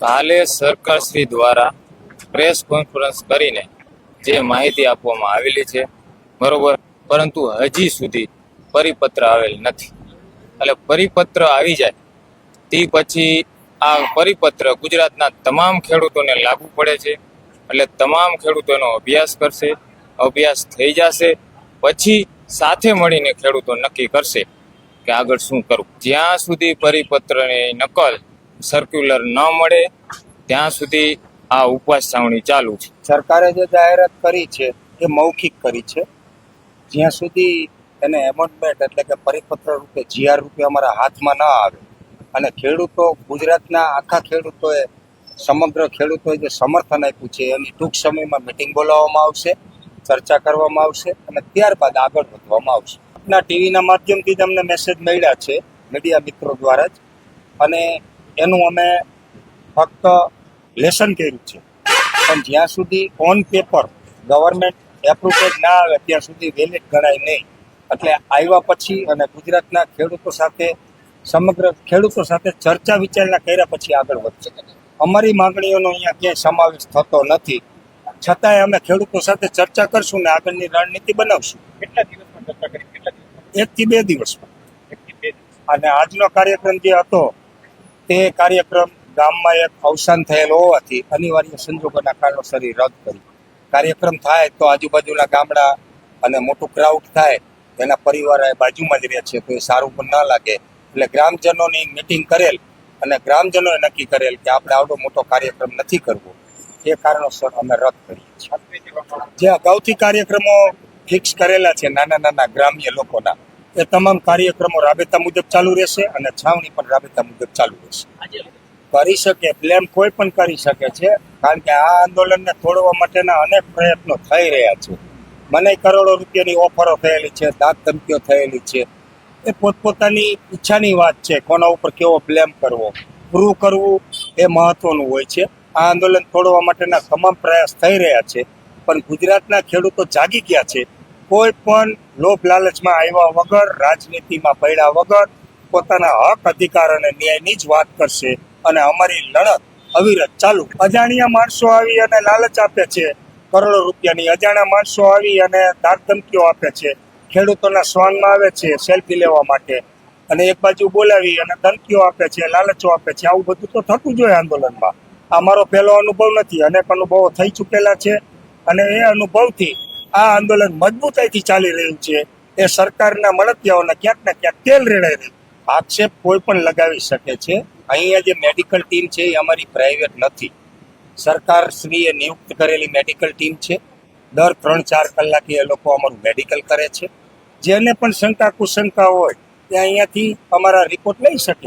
કાલે સરકારશ્રી દ્વારા પ્રેસ કોન્ફરન્સ કરીને જે માહિતી આપવામાં આવેલી છે બરોબર, પરંતુ હજી સુધી પરિપત્ર આવેલ નથી. એટલે પરિપત્ર આવી જાય તે પછી આ પરિપત્ર ગુજરાતના તમામ ખેડૂતોને લાગુ પડે છે. એટલે તમામ ખેડૂતોનો અભ્યાસ કરશે, અભ્યાસ થઈ જશે પછી સાથે મળીને ખેડૂતો નક્કી કરશે કે આગળ શું કરવું. જ્યાં સુધી પરિપત્રની નકલ સર્ક્યુલર ન મળે ત્યાં સુધી આ ઉપવાસ છાવણી ચાલુ છે. સરકારે જે જાહેરાત કરી છે એ મૌખિક કરી છે. જ્યાં સુધી એને એમેન્ડમેન્ટ એટલે કે પરિપત્ર રૂપે જીઆર રૂપે અમારા હાથમાં ન આવે અને ખેડૂતો, ગુજરાતના આખા ખેડૂતોએ, સમગ્ર ખેડૂતોએ જે સમર્થન આપ્યું છે એની ટૂંક સમયમાં મિટિંગ બોલાવવામાં આવશે, ચર્ચા કરવામાં આવશે અને ત્યારબાદ આગળ વધવામાં આવશે. આપના ટીવીના માધ્યમથી જ અમને મેસેજ મળ્યા છે મીડિયા મિત્રો દ્વારા જ, અને એનું અમે ફક્ત લેસન કર્યું છે. પણ જ્યાં સુધી ઓન પેપર ગવર્મેન્ટ એપ્રુવેડ ના આવે ત્યાં સુધી વેલિડ ગણાય નહીં. એટલે આવ્યા પછી અને ગુજરાતના ખેડૂતો સાથે, સમગ્ર ખેડૂતો સાથે ચર્ચા વિચારણા કર્યા પછી આગળ વધશે. અમારી માંગણીઓનો અહીંયા ક્યાંય સમાવેશ થતો નથી, છતાંય અમે ખેડૂતો સાથે ચર્ચા કરશું ને આગળની રણનીતિ બનાવશું. કેટલા દિવસમાં ચર્ચા કરી? 1 થી 2 દિવસમાં. અને આજનો કાર્યક્રમ જે હતો તે કાર્યક્રમ ગામમાં એક અવસાન થયેલ હોવાથી અનિવાર્ય સંજોગોના કારણોસર રદ કરી. કાર્યક્રમ થાય તો આજુબાજુના ગામડા અને મોટું ક્રાઉડ થાય, એના પરિવાર બાજુમાં જ રહે છે તો એ સારું પણ ન લાગે. એટલે ગ્રામજનોની મિટિંગ કરેલ અને ગ્રામજનોએ નક્કી કરેલ કે આપણે આવડો મોટો કાર્યક્રમ નથી કરવો, એ કારણોસર અમે રદ કરીએ છીએ. જે અગાઉથી કાર્યક્રમો ફિક્સ કરેલા છે નાના નાના ગ્રામ્ય લોકોના, એ તમામ કાર્યક્રમો રાબેતા મુજબ ચાલુ રહેશે અને છાવણી પણ રાબેતા મુજબ ચાલુ રહેશે. કરી શકે, બ્લેમ કોઈ પણ કરી શકે છે, કારણ કે આ આંદોલનને તોડવા માટેના અનેક પ્રયત્નો થઈ રહ્યા છે. મને કરોડો રૂપિયાની ઓફરો થયેલી છે, દાગ ધમકીઓ થયેલી છે. એ પોતપોતાની ઈચ્છાની વાત છે, કોના ઉપર કેવો બ્લેમ કરવો, પ્રૂવ કરવું એ મહત્વનું હોય છે. આ આંદોલન તોડવા માટેના તમામ પ્રયાસ થઈ રહ્યા છે, પણ ગુજરાતના ખેડૂતો જાગી ગયા છે. કોઈ પણ લોભ લાલચમાં આવ્યા વગર, રાજનીતિમાં પડ્યા વગર પોતાના હક, અધિકાર અને ન્યાયની જ વાત કરશે અને અમારી લડત અવિરત ચાલુ. અજાણ્યા માણસો આવી અને લાલચ આપે છે, કરોડો રૂપિયાની અજાણ્યા માણસો આવી અને દાગ ધમકીઓ આપે છે, ખેડૂતોના સ્વાંગમાં આવે છે સેલ્ફી લેવા માટે અને એક બાજુ બોલાવી અને ધમકીઓ આપે છે, લાલચો આપે છે. આવું બધું તો થતું જ હોય આંદોલનમાં. આ મારો પહેલો અનુભવ નથી, અનેક અનુભવો થઈ ચૂકેલા છે અને એ અનુભવથી આ આંદોલન મજબૂતાઈથી ચાલી રહ્યું છે. એ સરકારના મળતિયાઓને ક્યાંક ને ક્યાંક તેલ રેડાઈ રહ્યું. આક્ષેપ કોઈ પણ લગાવી શકે છે. અહીંયા જે મેડિકલ ટીમ છે એ અમારી પ્રાઇવેટ નથી, સરકાર શ્રીએ નિયુક્ત કરેલી મેડિકલ ટીમ છે. દર 3-4 કલાકે એ લોકો અમારું મેડિકલ કરે છે. જેને પણ શંકા કુશંકા હોય તે અહીંયાથી અમારા રિપોર્ટ લઈ શકે.